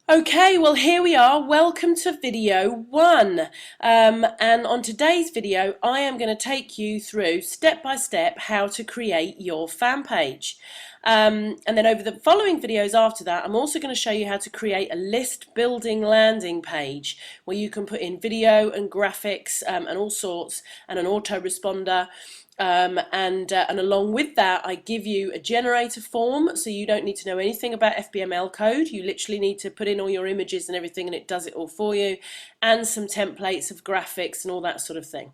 Okay, well here we are. Welcome to video one. And on today's video, I am going to take you through step by step how to create your fan page. And then over the following videos after that, I'm also going to show you how to create a list building landing page where you can put in video and graphics and all sorts and an autoresponder. And along with that, I give you a generator form, so you don't need to know anything about FBML code. You literally need to put in all your images and everything, and it does it all for you, and some templates of graphics and all that sort of thing.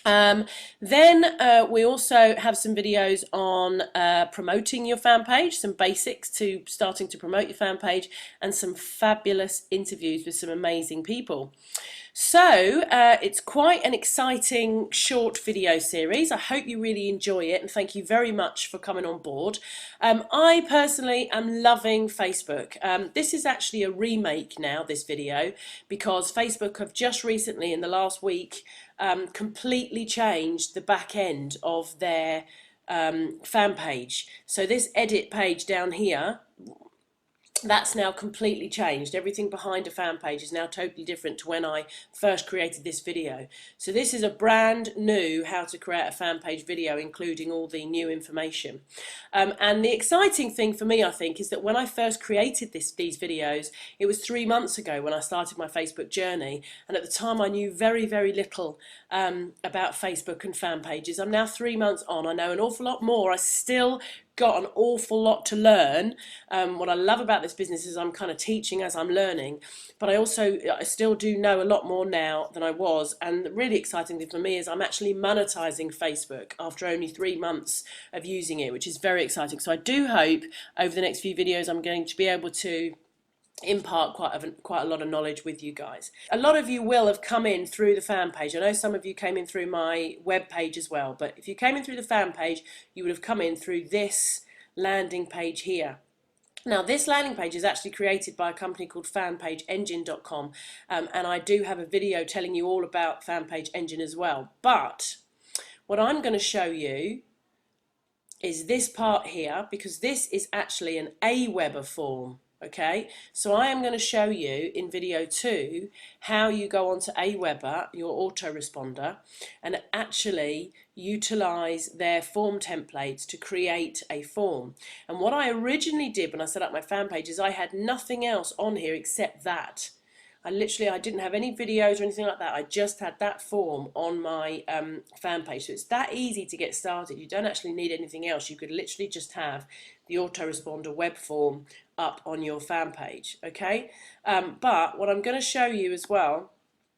Then we also have some videos on promoting your fan page, some basics to starting to promote your fan page, and some fabulous interviews with some amazing people. So it's quite an exciting short video series. I hope you really enjoy it, and thank you very much for coming on board. I personally am loving Facebook. This is actually a remake now, this video, because Facebook have just recently, in the last week, completely changed the back end of their fan page. So this edit page down here, that's now completely changed. Everything behind a fan page is now totally different to when I first created this video. So this is a brand new how to create a fan page video, including all the new information. And the exciting thing for me, I think, is that when I first created these videos, it was 3 months ago when I started my Facebook journey, and at the time I knew very, very little about Facebook and fan pages. I'm now 3 months on. I know an awful lot more. I still got an awful lot to learn. What I love about this business is I'm kind of teaching as I'm learning, but I still do know a lot more now than I was. And the really exciting thing for me is I'm actually monetizing Facebook after only 3 months of using it, which is very exciting. So I do hope over the next few videos I'm going to be able to impart quite a lot of knowledge with you guys. A lot of you will have come in through the fan page. I know some of you came in through my web page as well, but if you came in through the fan page, you would have come in through this landing page here. Now, this landing page is actually created by a company called fanpageengine.com, and I do have a video telling you all about Fanpage Engine as well. But what I'm going to show you is this part here, because this is actually an Aweber form. Okay, so I am going to show you in video 2 how you go onto Aweber, your autoresponder, and actually utilize their form templates to create a form. And what I originally did when I set up my fan page is I had nothing else on here except that. I didn't have any videos or anything like that. I just had that form on my fan page. So it's that easy to get started. You don't actually need anything else. You could literally just have the autoresponder web form up on your fan page, okay? But what I'm going to show you as well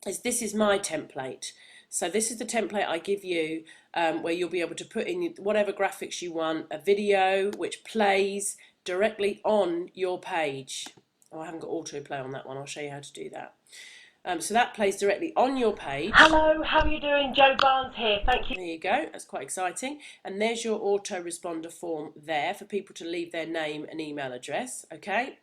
is this is my template. So this is the template I give you where you'll be able to put in whatever graphics you want, a video which plays directly on your page. Oh, I haven't got autoplay on that one. I'll show you how to do that. So that plays directly on your page. Hello, how are you doing? Joe Barnes here. Thank you. There you go. That's quite exciting. And there's your autoresponder form there for people to leave their name and email address. Okay.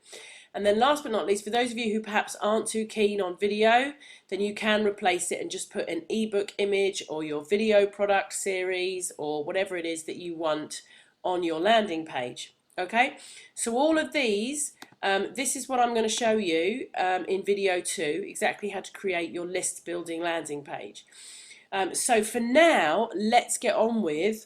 And then last but not least, for those of you who perhaps aren't too keen on video, then you can replace it and just put an ebook image or your video product series or whatever it is that you want on your landing page. Okay. So all of these, this is what I'm going to show you in video 2, exactly how to create your list building landing page. So for now, let's get on with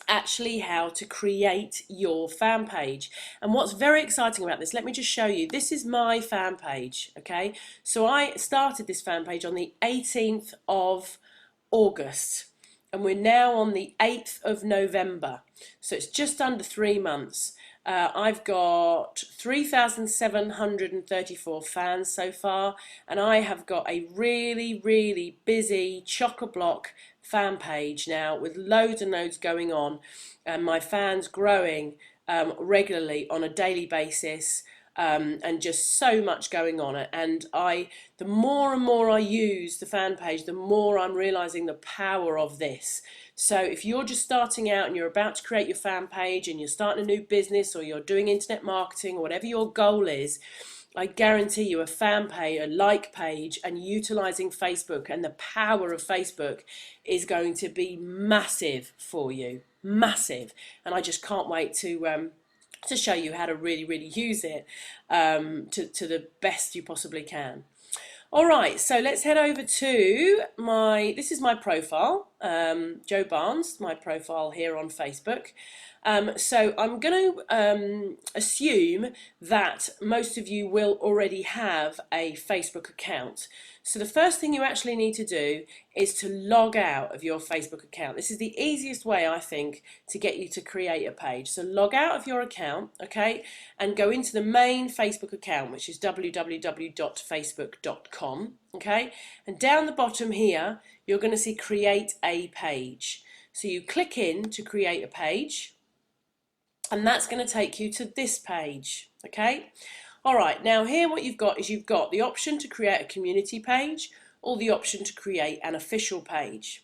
actually how to create your fan page. And what's very exciting about this, let me just show you. This is my fan page, okay? So I started this fan page on the 18th of August, and we're now on the 8th of November. So it's just under 3 months. I've got 3,734 fans so far, and I have got a really, really busy chock-a-block fan page now with loads and loads going on, and my fans growing regularly on a daily basis. And just so much going on. And the more and more I use the fan page, the more I'm realizing the power of this. So if you're just starting out and you're about to create your fan page and you're starting a new business or you're doing internet marketing or whatever your goal is, I guarantee you a fan page, a like page, and utilizing Facebook and the power of Facebook is going to be massive for you. Massive. And I just can't wait to to show you how to really use it to the best you possibly can. All right, so let's head over to this is my profile, Jo Barnes, my profile here on Facebook. So I'm going to assume that most of you will already have a Facebook account. So the first thing you actually need to do is to log out of your Facebook account. This is the easiest way, I think, to get you to create a page. So log out of your account, okay, and go into the main Facebook account, which is www.facebook.com, okay, and down the bottom here, you're going to see create a page. So you click in to create a page, and that's going to take you to this page, okay. All right, now here what you've got is you've got the option to create a community page or the option to create an official page.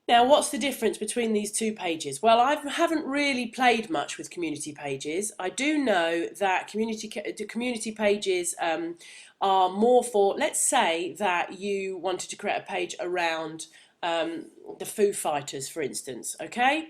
Now, what's the difference between these two pages? Well, I haven't really played much with community pages. I do know that community pages are more for, let's say that you wanted to create a page around the Foo Fighters, for instance, okay?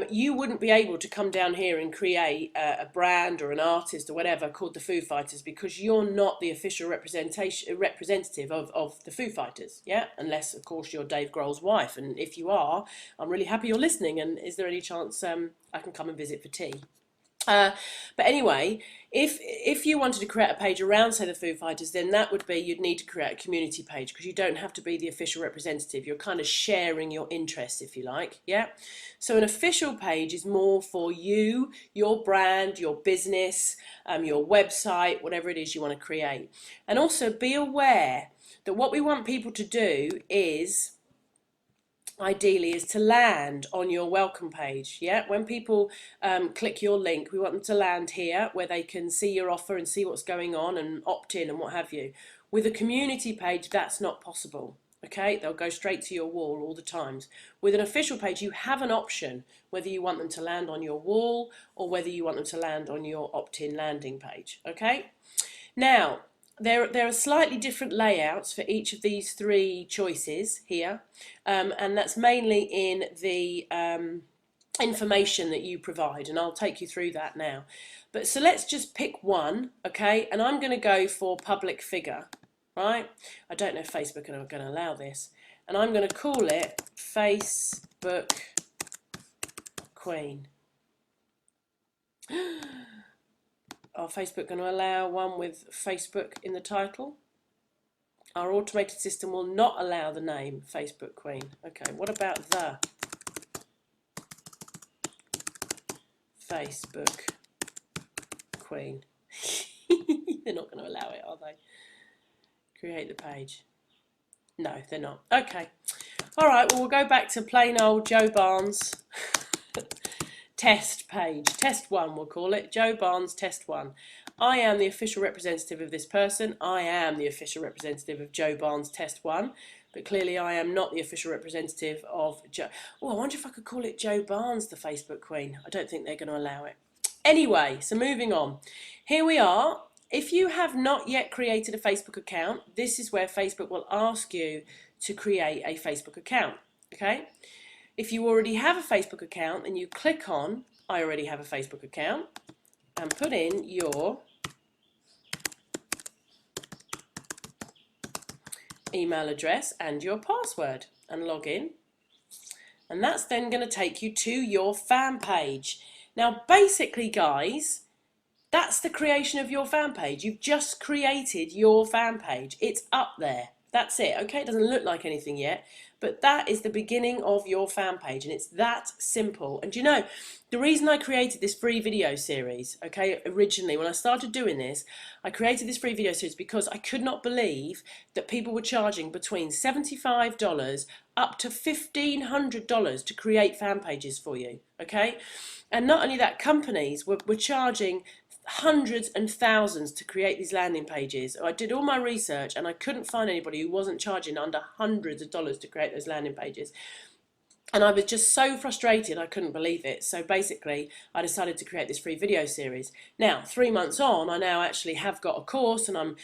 You wouldn't be able to come down here and create a brand or an artist or whatever called the Foo Fighters, because you're not the official representative of the Foo Fighters, yeah? Unless, of course, you're Dave Grohl's wife. And if you are, I'm really happy you're listening. And is there any chance I can come and visit for tea? But anyway, if you wanted to create a page around, say, the Foo Fighters, then that would be, you'd need to create a community page, because you don't have to be the official representative. You're kind of sharing your interests, if you like, yeah? So an official page is more for you, your brand, your business, your website, whatever it is you want to create. And also be aware that what we want people to do is, ideally, is to land on your welcome page. Yeah, when people click your link, we want them to land here where they can see your offer and see what's going on and opt in and what have you. With a community page, that's not possible. Okay, they'll go straight to your wall all the times. With an official page, you have an option whether you want them to land on your wall or whether you want them to land on your opt-in landing page. Okay, now there are slightly different layouts for each of these three choices here, and that's mainly in the information that you provide, and I'll take you through that now. But so let's just pick one, okay, and I'm going to go for public figure, right? I don't know if Facebook are going to allow this, and I'm going to call it Facebook Queen. Are Facebook going to allow one with Facebook in the title? Our automated system will not allow the name Facebook Queen. Okay, what about the Facebook Queen? They're not going to allow it, are they? Create the page. No, they're not. Okay. All right, well, we'll go back to plain old Jo Barnes. Test page, test one we'll call it, Jo Barnes test one. I am the official representative of this person. I am the official representative of Jo Barnes test one, but clearly I am not the official representative of Jo. Oh, I wonder if I could call it Jo Barnes the Facebook Queen. I don't think they're going to allow it. Anyway, so moving on. Here we are. If you have not yet created a Facebook account, this is where Facebook will ask you to create a Facebook account, okay? If you already have a Facebook account, then you click on I already have a Facebook account and put in your email address and your password and log in. And that's then going to take you to your fan page. Now, basically, guys, that's the creation of your fan page. You've just created your fan page. It's up there. That's it, okay? It doesn't look like anything yet, but that is the beginning of your fan page, and it's that simple. And you know, the reason I created this free video series, okay, originally, when I started doing this, I created this free video series because I could not believe that people were charging between $75 up to $1,500 to create fan pages for you, okay? And not only that, companies were charging hundreds and thousands to create these landing pages. I did all my research and I couldn't find anybody who wasn't charging under hundreds of dollars to create those landing pages. And I was just so frustrated, I couldn't believe it. So basically, I decided to create this free video series. Now, 3 months on, I now actually have got a course, and I'm,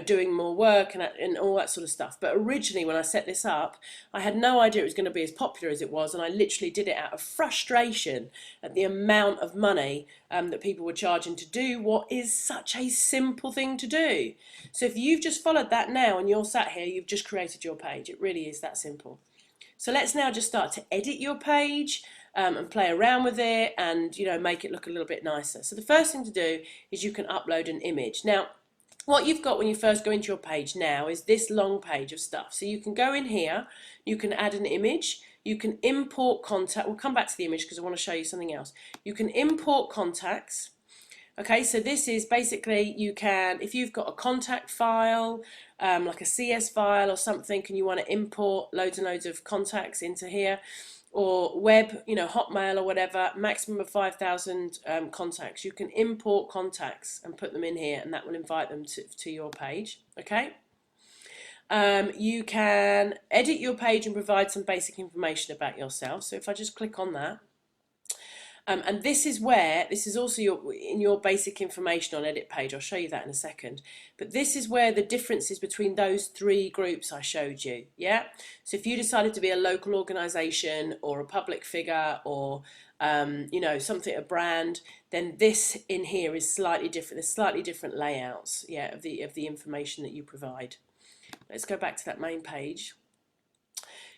doing more work and all that sort of stuff. But originally, when I set this up, I had no idea it was going to be as popular as it was, and I literally did it out of frustration at the amount of money that people were charging to do what is such a simple thing to do. So if you've just followed that now and you're sat here, you've just created your page. It really is that simple. So let's now just start to edit your page and play around with it and make it look a little bit nicer. So the first thing to do is you can upload an image. Now what you've got when you first go into your page now is this long page of stuff. So you can go in here, you can add an image, you can import contact. We'll come back to the image because I want to show you something else. You can import contacts. Okay, so this is basically, you can, if you've got a contact file, like a CS file or something, and you want to import loads and loads of contacts into here, or web, Hotmail or whatever, maximum of 5,000 contacts, you can import contacts and put them in here, and that will invite them to your page. Okay. You can edit your page and provide some basic information about yourself. So if I just click on that, and this is also in your basic information on edit page. I'll show you that in a second. But this is where the difference is between those three groups I showed you. Yeah. So if you decided to be a local organisation or a public figure or something, a brand, then this in here is slightly different. There's slightly different layouts, yeah, of the information that you provide. Let's go back to that main page.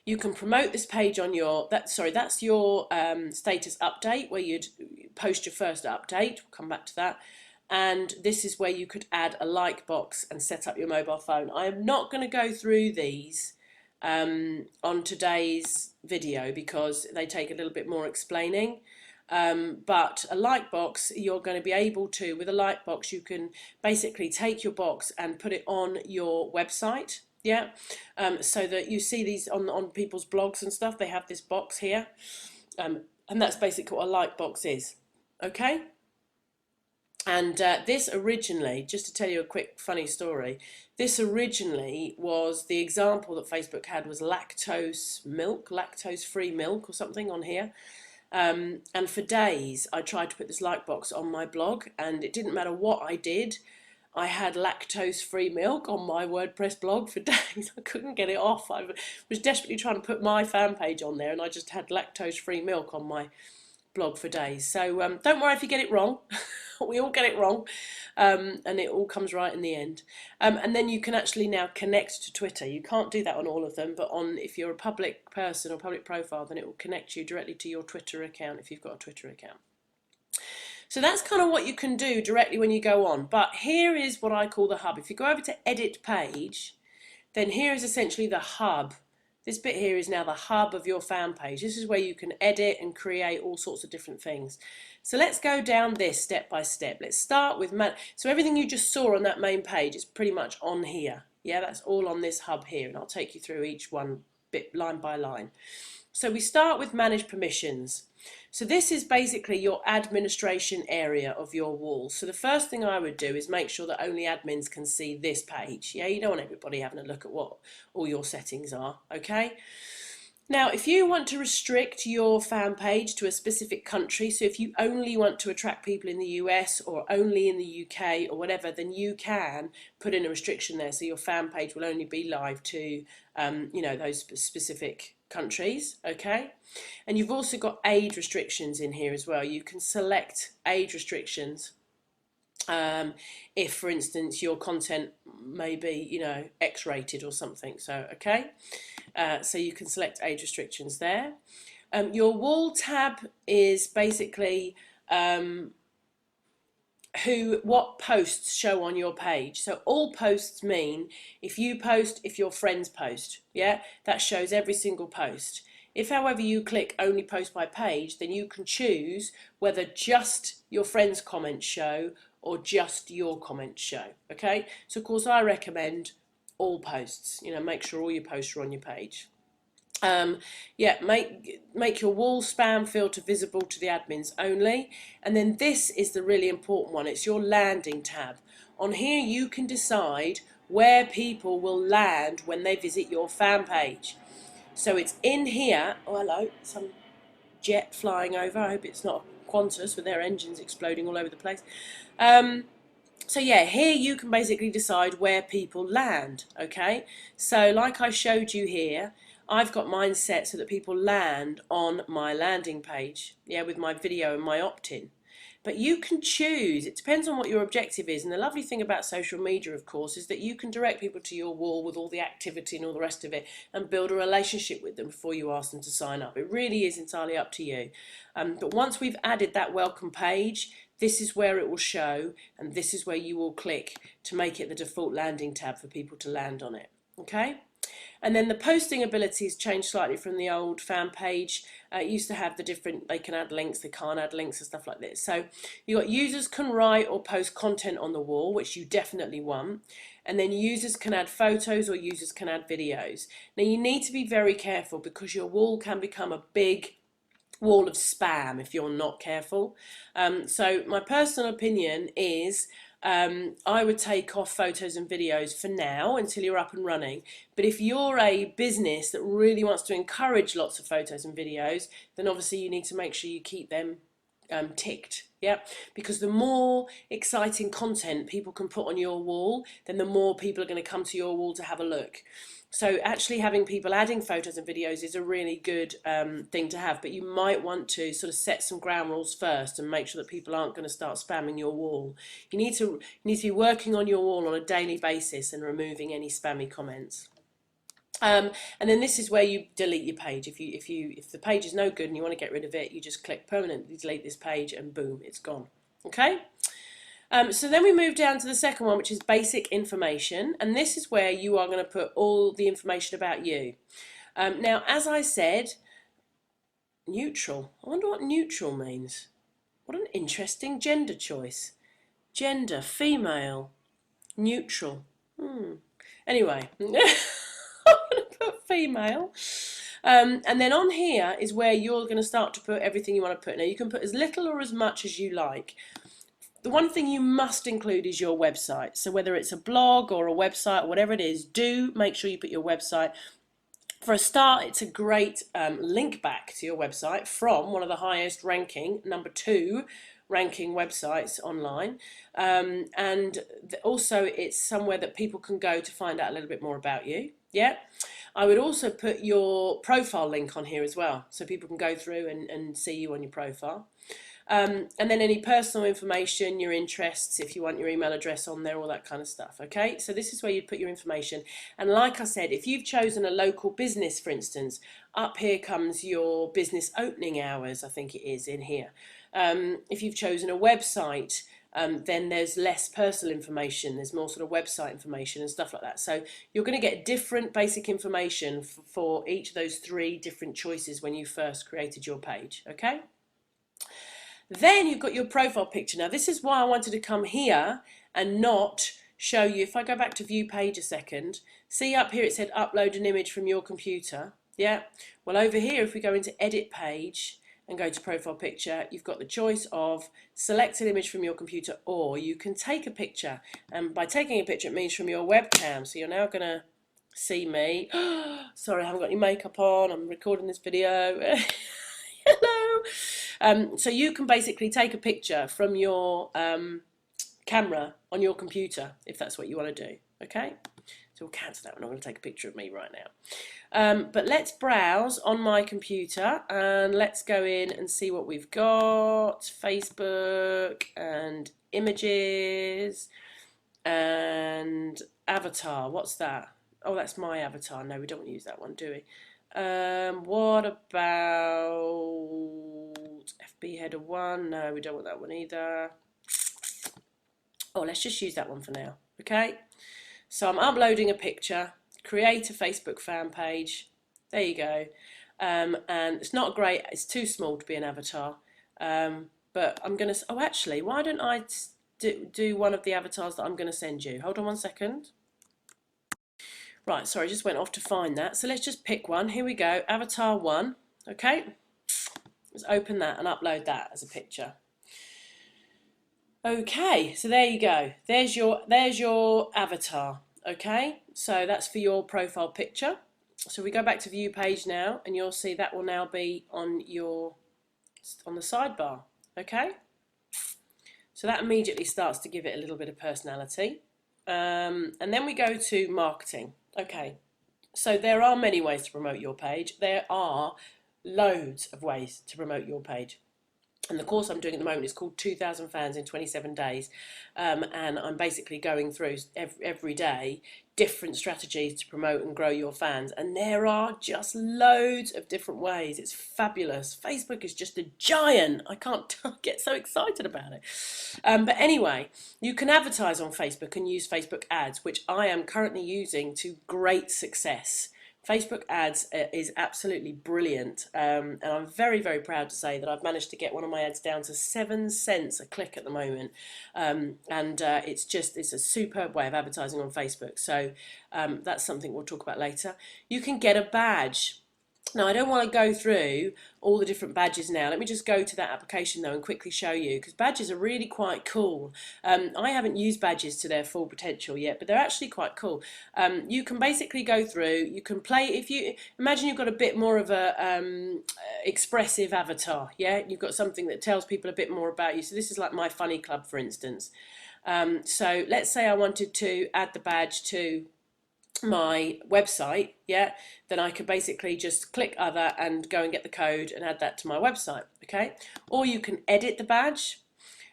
You can promote this page on your, that's your status update, where you'd post your first update. We'll come back to that. And this is where you could add a like box and set up your mobile phone. I am not going to go through these on today's video because they take a little bit more explaining. But a like box, you're going to be able to, with a like box, you can basically take your box and put it on your website. Yeah, so that you see these on people's blogs and stuff. They have this box here, and that's basically what a like box is. Okay, and this originally, just to tell you a quick funny story, this originally was the example that Facebook had was lactose milk, lactose-free milk or something on here. And for days I tried to put this like box on my blog, and it didn't matter what I did. I had lactose-free milk on my WordPress blog for days. I couldn't get it off. I was desperately trying to put my fan page on there, and I just had lactose-free milk on my blog for days. So don't worry if you get it wrong. We all get it wrong, and it all comes right in the end. And then you can actually now connect to Twitter. You can't do that on all of them, but if you're a public person or public profile, then it will connect you directly to your Twitter account if you've got a Twitter account. So that's kind of what you can do directly when you go on. But here is what I call the hub. If you go over to edit page, then here is essentially the hub. This bit here is now the hub of your fan page. This is where you can edit and create all sorts of different things. So let's go down this step by step. Let's start with so everything you just saw on that main page is pretty much on here. Yeah, that's all on this hub here, and I'll take you through each one bit line by line. So we start with manage permissions. So this is basically your administration area of your wall. So the first thing I would do is make sure that only admins can see this page. Yeah, you don't want everybody having a look at what all your settings are, okay? Now, if you want to restrict your fan page to a specific country, so if you only want to attract people in the US or only in the UK or whatever, then you can put in a restriction there, so your fan page will only be live to, those specific countries, okay? And you've also got age restrictions in here as well. You can select age restrictions if, for instance, your content may be, X-rated or something. So, okay, so you can select age restrictions there. Your wall tab is basically what posts show on your page. So all posts mean if you post, if your friends post, yeah, that shows every single post. If, however, you click only post by page, then you can choose whether just your friends' comments show or just your comments show. Okay, so of course I recommend all posts. Make sure all your posts are on your page. Make your wall spam filter visible to the admins only. And then this is the really important one. It's your landing tab. On here you can decide where people will land when they visit your fan page. So it's in here. Oh, hello, some jet flying over. I hope it's not a Qantas with their engines exploding all over the place. So yeah, here you can basically decide where people land, okay? So like I showed you here, I've got mine set so that people land on my landing page, yeah, with my video and my opt-in. But you can choose, it depends on what your objective is. And the lovely thing about social media, of course, is that you can direct people to your wall with all the activity and all the rest of it and build a relationship with them before you ask them to sign up. It really is entirely up to you. But once we've added that welcome page, this is where it will show, and this is where you will click to make it the default landing tab for people to land on it. Okay? And then the posting ability has changed slightly from the old fan page. It used to have the different, they can add links, they can't add links and stuff like this. So you've got users can write or post content on the wall, which you definitely want. And then users can add photos or users can add videos. Now you need to be very careful because your wall can become a big wall of spam if you're not careful. So my personal opinion is I would take off photos and videos for now until you're up and running. But if you're a business that really wants to encourage lots of photos and videos, then obviously you need to make sure you keep them ticked. Yeah, because the more exciting content people can put on your wall, then the more people are going to come to your wall to have a look. So actually having people adding photos and videos is a really good thing to have, but you might want to sort of set some ground rules first and make sure that people aren't going to start spamming your wall. You need to be working on your wall on a daily basis and removing any spammy comments. And then this is where you delete your page. If the page is no good and you want to get rid of it, you just click permanently delete this page and boom, it's gone. Okay. So then we move down to the second one, which is basic information, and this is where you are going to put all the information about you. Now, as I said, neutral. I wonder what neutral means. What an interesting gender choice. Gender, female, neutral. Anyway, I'm going to put female. And then on here is where you're going to start to put everything you want to put. Now, you can put as little or as much as you like. The one thing you must include is your website. So whether it's a blog or a website, or whatever it is, do make sure you put your website. For a start, it's a great link back to your website from one of the highest ranking, #2 ranking websites online. And also it's somewhere that people can go to find out a little bit more about you. Yeah. I would also put your profile link on here as well, so people can go through and see you on your profile. And then any personal information, your interests, if you want your email address on there, all that kind of stuff. Okay, so this is where you put your information. And like I said, if you've chosen a local business, for instance, up here comes your business opening hours, I think it is in here. If you've chosen a website, then there's less personal information, there's more sort of website information and stuff like that. So you're going to get different basic information for each of those 3 different choices when you first created your page. Okay. Then you've got your profile picture. Now this is why I wanted to come here and not show you. If I go back to view page a second, see up here it said upload an image from your computer. Yeah, well over here if we go into edit page and go to profile picture, you've got the choice of select an image from your computer, or you can take a picture, and by taking a picture it means from your webcam. So you're now going to see me. Sorry, I haven't got any makeup on, I'm recording this video. Hello. So you can basically take a picture from your camera on your computer if that's what you want to do. Okay, so we'll cancel that one. I'm going to take a picture of me right now. But let's browse on my computer and let's go in and see what we've got. Facebook and images and avatar. What's that? Oh, that's my avatar. No, we don't want to use that one, do we? What about FB header 1? No, we don't want that one either. Oh, let's just use that one for now. Okay, so I'm uploading a picture, create a Facebook fan page. There you go. And it's not great, it's too small to be an avatar. But I'm gonna, oh actually, why don't I do one of the avatars that I'm gonna send you? Hold on one second. Right, sorry, I just went off to find that. So let's just pick one. Here we go, avatar 1. Okay, let's open that and upload that as a picture. Okay, so there you go. There's your avatar. Okay, so that's for your profile picture. So we go back to view page now, and you'll see that will now be on the sidebar. Okay, so that immediately starts to give it a little bit of personality. And then we go to marketing. Okay, so there are many ways to promote your page. There are loads of ways to promote your page. And the course I'm doing at the moment is called 2,000 Fans in 27 Days. And I'm basically going through every day different strategies to promote and grow your fans. And there are just loads of different ways. It's fabulous. Facebook is just a giant. I can't get so excited about it. But anyway, you can advertise on Facebook and use Facebook ads, which I am currently using to great success. Facebook ads is absolutely brilliant, and I'm very, very proud to say that I've managed to get one of my ads down to 7 cents a click at the moment, and it's a superb way of advertising on Facebook. So that's something we'll talk about later. You can get a badge. Now, I don't want to go through all the different badges now. Let me just go to that application though and quickly show you, because badges are really quite cool. I haven't used badges to their full potential yet, but they're actually quite cool. You can basically go through, you can play, if you imagine you've got a bit more of a expressive avatar, yeah? You've got something that tells people a bit more about you. So this is like My Funny Club, for instance. So let's say I wanted to add the badge to my website, yeah, then I could basically just click other and go and get the code and add that to my website. Okay, or you can edit the badge,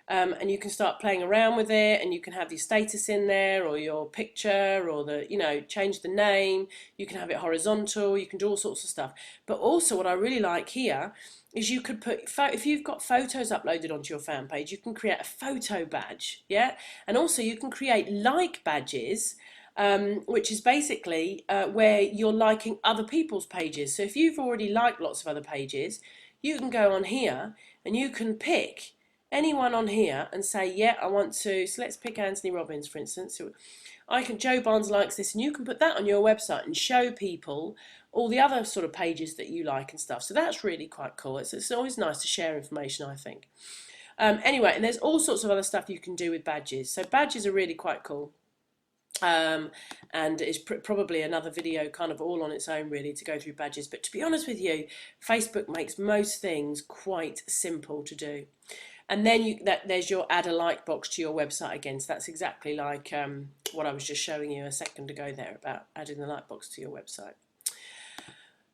and you can start playing around with it, and you can have your status in there or your picture, or change the name. You can have it horizontal, you can do all sorts of stuff. But also what I really like here is you could put, if you've got photos uploaded onto your fan page, you can create a photo badge, yeah, and also you can create like badges, which is basically where you're liking other people's pages. So if you've already liked lots of other pages, you can go on here and you can pick anyone on here and say, yeah, I want to, so let's pick Anthony Robbins, for instance. So Joe Barnes likes this, and you can put that on your website and show people all the other sort of pages that you like and stuff. So that's really quite cool. It's always nice to share information, I think. Anyway, and there's all sorts of other stuff you can do with badges. So badges are really quite cool. And it's probably another video kind of all on its own really to go through badges, but to be honest with you, Facebook makes most things quite simple to do. And then there's your add a like box to your website again, so that's exactly like what I was just showing you a second ago there about adding the like box to your website.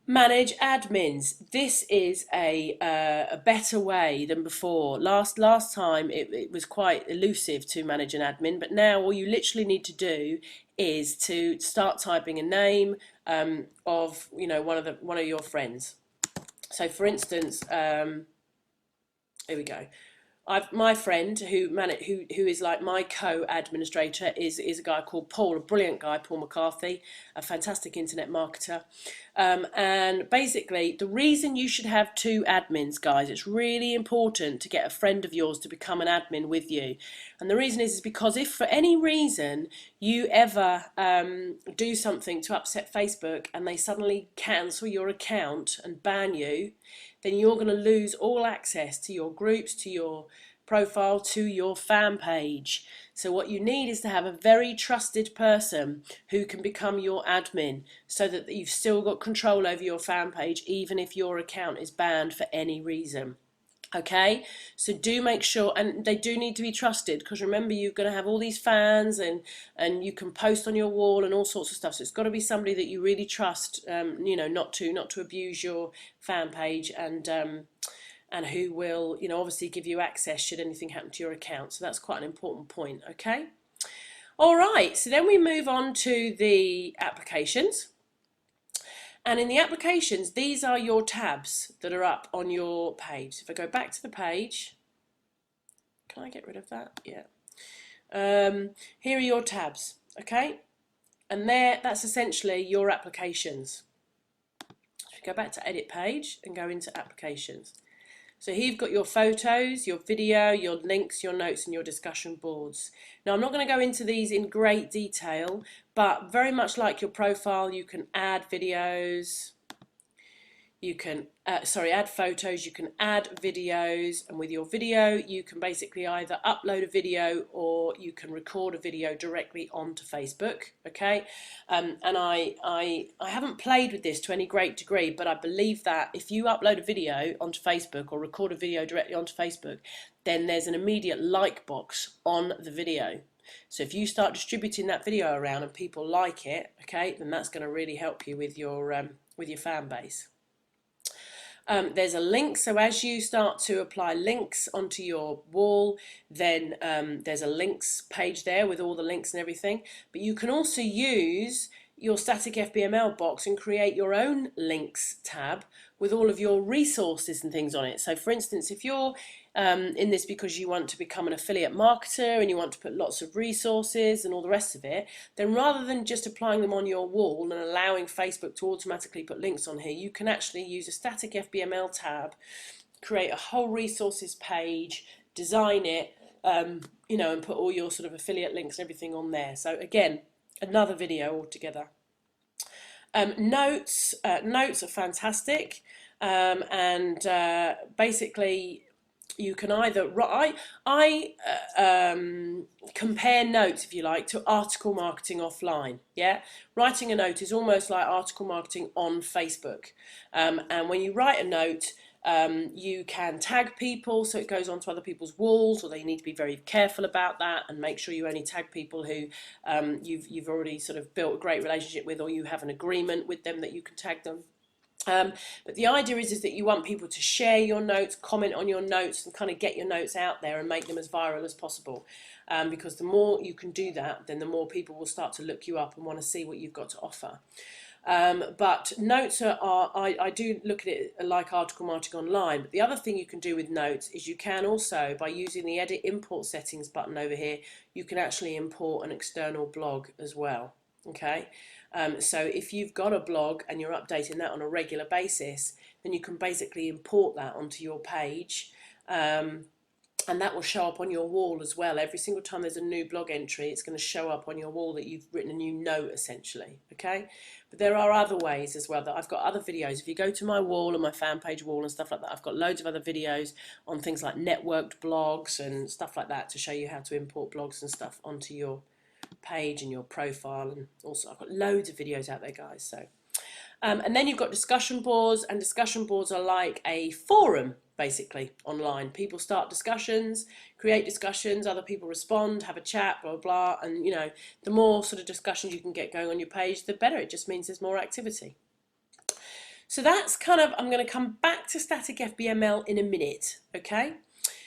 Manage admins. This is a better way than before. Last time it was quite elusive to manage an admin, but now all you literally need to do is to start typing a name of one of your friends. So for instance, here we go. My friend who is like my co-administrator is a guy called Paul, a brilliant guy, Paul McCarthy, a fantastic internet marketer. And basically, the reason you should have 2 admins, guys, it's really important to get a friend of yours to become an admin with you. And the reason is because if for any reason you ever do something to upset Facebook and they suddenly cancel your account and ban you, then you're going to lose all access to your groups, to your profile, to your fan page. So what you need is to have a very trusted person who can become your admin, so that you've still got control over your fan page even if your account is banned for any reason. Okay, so do make sure, and they do need to be trusted, because remember, you're going to have all these fans and you can post on your wall and all sorts of stuff. So it's got to be somebody that you really trust, not to abuse your fan page, and who will, obviously give you access should anything happen to your account. So that's quite an important point. Okay, all right. So then we move on to the applications. And in the applications, these are your tabs that are up on your page. So if I go back to the page, can I get rid of that? Yeah. Here are your tabs, okay? And that's essentially your applications. If you go back to edit page and go into applications. So here you've got your photos, your video, your links, your notes, and your discussion boards. Now I'm not going to go into these in great detail, but very much like your profile, you can add videos, you can add photos, you can add videos, and with your video you can basically either upload a video or you can record a video directly onto Facebook. Okay, and I haven't played with this to any great degree, but I believe that if you upload a video onto Facebook or record a video directly onto Facebook, then there's an immediate like box on the video. So if you start distributing that video around and people like it, okay, then that's going to really help you with your fan base. There's a link, so as you start to apply links onto your wall, then there's a links page there with all the links and everything. But you can also use your static FBML box and create your own links tab with all of your resources and things on it. So for instance, if you're in this because you want to become an affiliate marketer and you want to put lots of resources and all the rest of it, then rather than just applying them on your wall and allowing Facebook to automatically put links on here, you can actually use a static FBML tab, create a whole resources page, design it, you know, and put all your sort of affiliate links and everything on there. So again, another video altogether. Notes are fantastic, and basically you can either compare notes, if you like, to article marketing offline. Yeah, writing a note is almost like article marketing on Facebook, and when you write a note, you can tag people so it goes onto other people's walls, or you need to be very careful about that and make sure you only tag people who you've already sort of built a great relationship with, or you have an agreement with them that you can tag them. But the idea is that you want people to share your notes, comment on your notes, and kind of get your notes out there and make them as viral as possible. Because the more you can do that, then the more people will start to look you up and want to see what you've got to offer. But notes I do look at it like article marketing online. But the other thing you can do with notes is you can also, by using the edit import settings button over here, you can actually import an external blog as well. Okay, so if you've got a blog and you're updating that on a regular basis, then you can basically import that onto your page, and that will show up on your wall as well. Every single time there's a new blog entry, it's going to show up on your wall that you've written a new note, essentially. Okay, but there are other ways as well that I've got other videos. If you go to my wall and my fan page wall and stuff like that, I've got loads of other videos on things like networked blogs and stuff like that to show you how to import blogs and stuff onto your page and your profile. And also I've got loads of videos out there, guys. So and then you've got discussion boards, and discussion boards are like a forum basically online. People start discussions, create discussions, other people respond, have a chat, blah blah, and you know, the more sort of discussions you can get going on your page, the better. It just means there's more activity. So that's kind of, I'm going to come back to static FBML in a minute, okay?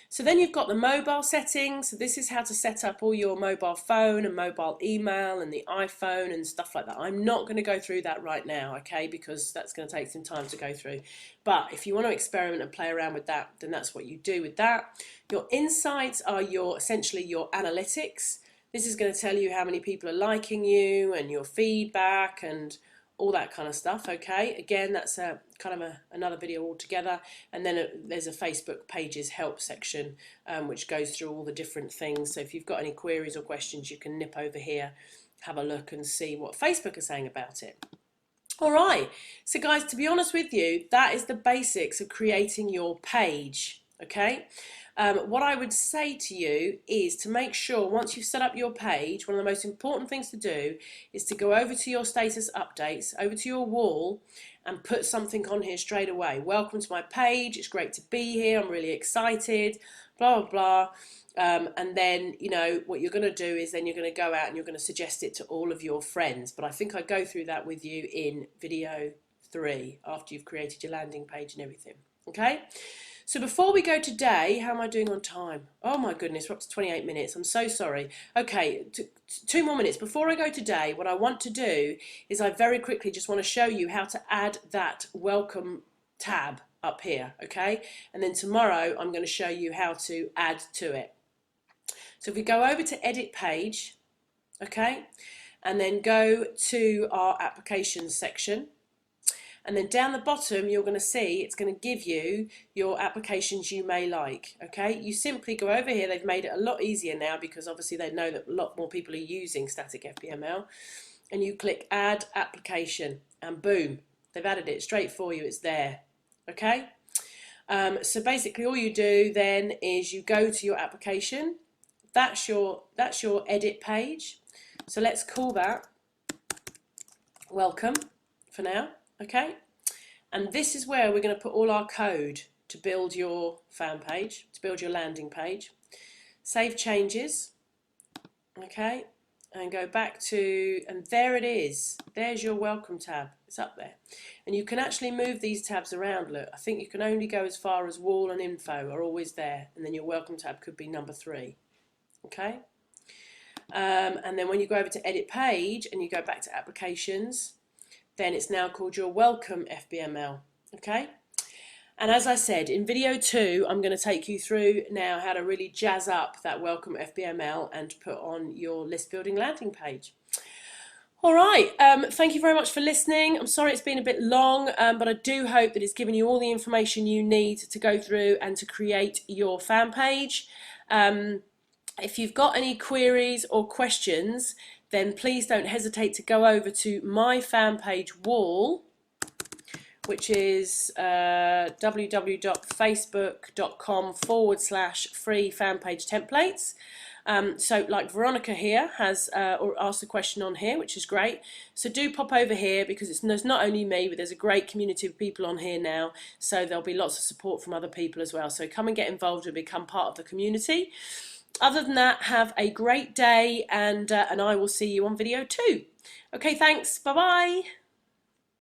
So then you've got the mobile settings. So this is how to set up all your mobile phone and mobile email and the iPhone and stuff like that. I'm not going to go through that right now, okay, because that's going to take some time to go through. But if you want to experiment and play around with that, then that's what you do with that. Your insights are essentially your analytics. This is going to tell you how many people are liking you and your feedback and all that kind of stuff. Okay, again, that's a kind of another video altogether. And then there's a Facebook pages help section, which goes through all the different things. So if you've got any queries or questions, you can nip over here, have a look and see what Facebook are saying about it. All right, so guys, to be honest with you, that is the basics of creating your page. Okay, what I would say to you is to make sure once you've set up your page, one of the most important things to do is to go over to your status updates, over to your wall, and put something on here straight away. Welcome to my page, it's great to be here, I'm really excited, blah blah blah. And then, you know, what you're going to do is then you're going to go out and you're going to suggest it to all of your friends. But I think I go through that with you in video 3 after you've created your landing page and everything. Okay, so before we go today, how am I doing on time? Oh my goodness, we're up to 28 minutes. I'm so sorry. Okay, 2 more minutes. Before I go today, what I want to do is I very quickly just want to show you how to add that welcome tab up here, okay? And then tomorrow I'm going to show you how to add to it. So if we go over to edit page, okay, and then go to our applications section, and then down the bottom you're going to see it's going to give you your applications you may like. Okay, you simply go over here. They've made it a lot easier now because obviously they know that a lot more people are using static FBML, and you click add application and boom, they've added it straight for you. It's there. Okay, so basically all you do then is you go to your application. That's your edit page. So let's call that welcome for now. Okay, and this is where we're going to put all our code to build your fan page, to build your landing page. Save changes. Okay, and go back to, and there it is. There's your welcome tab. It's up there. And you can actually move these tabs around. Look, I think you can only go as far as wall and info are always there, and then your welcome tab could be number 3. Okay, and then when you go over to edit page and you go back to applications, then it's now called your welcome FBML. Okay, and as I said, in video 2, I'm going to take you through now how to really jazz up that welcome FBML and put on your list building landing page. All right, thank you very much for listening. I'm sorry it's been a bit long, but I do hope that it's given you all the information you need to go through and to create your fan page. If you've got any queries or questions, then please don't hesitate to go over to my fan page wall, which is www.facebook.com/free fan page templates. So like Veronica here has or asked a question on here, which is great. So do pop over here, because there's not only me, but there's a great community of people on here now. So there'll be lots of support from other people as well. So come and get involved and become part of the community. Other than that, have a great day, and I will see you on video 2. Okay, thanks. Bye-bye.